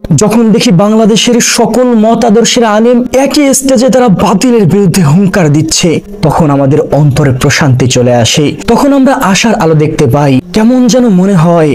যখন দেখি বাংলাদেশের সকল মত আদর্শের আলেম একই স্টেজে তারা বাতিলের বিরুদ্ধে হুঙ্কার দিচ্ছে, তখন আমাদের অন্তরে প্রশান্তি চলে আসে। তখন আমরা আশার আলো দেখতে পাই। কেমন যেন মনে হয়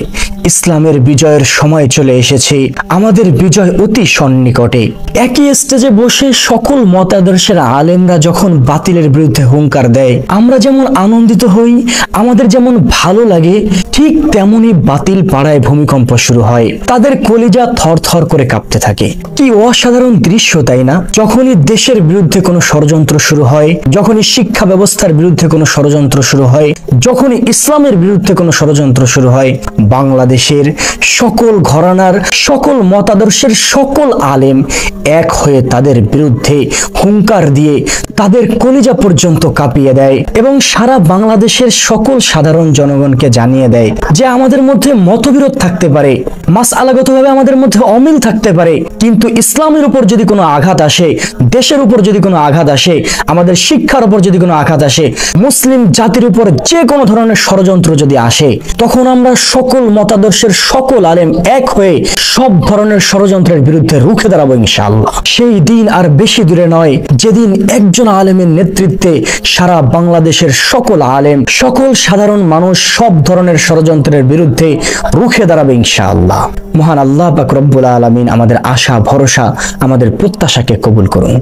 ইসলামের বিজয়ের সময় চলে এসেছে, আমাদের বিজয় অতি সন্নিকটে। একই স্টেজে বসে সকল মত আদর্শের আলেমরা যখন বাতিলের বিরুদ্ধে হুঙ্কার দেয়, আমরা যেমন আনন্দিত হই, আমাদের যেমন ভালো লাগে, ঠিক তেমনি বাতিল পাড়ায় ভূমিকম্প শুরু হয়। তাদের কলিজা থরথর করে কাঁপতে থাকে। কি অসাধারণ দৃশ্য, তাই না? যখনই দেশের বিরুদ্ধে কোনো ষড়যন্ত্র শুরু হয়, যখনই শিক্ষা ব্যবস্থার বিরুদ্ধে কোনো ষড়যন্ত্র শুরু হয়, যখনই ইসলামের বিরুদ্ধে কোনো ষড়যন্ত্র শুরু হয়, বাংলাদেশের সকল ঘরানার, সকল মতাদর্শের সকল আলেম এক হয়ে তাদের বিরুদ্ধে হুঙ্কার দিয়ে তাদের কলিজা পর্যন্ত কাঁপিয়ে দেয় এবং সারা বাংলাদেশের সকল সাধারণ জনগণকে জানিয়ে দেয় যে আমাদের মধ্যে মতবিরোধ থাকতে পারে, মাসআলাগতভাবে আমাদের মধ্যে অমিল থাকতে পারে, কিন্তু ইসলামের উপর যদি কোনো আঘাত আসে, দেশের উপর যদি কোনো আঘাত আসে, আমাদের শিক্ষার উপর যদি কোনো আঘাত আসে, মুসলিম জাতির উপর যে কোনো ধরনের ষড়যন্ত্র যদি আসে, তখন আমরা সকল মতাদর্শের সকল আলেম এক হয়ে সব ধরনের ষড়যন্ত্রের বিরুদ্ধে রুখে দাঁড়াবো ইনশাআল্লাহ। সেই দিন আর বেশি দূরে নয়, যেদিন একজন আলেমের নেতৃত্বে সারা বাংলাদেশের সকল আলেম, সকল সাধারণ মানুষ সব ধরনের ষড়যন্ত্রের বিরুদ্ধে রুখে দাঁড়াবে ইনশাআল্লাহ। মহান আল্লাহ পাক রব্বুল আলামিন আমাদের আশা, ভরসা, আমাদের প্রত্যাশাকে কবুল করুন।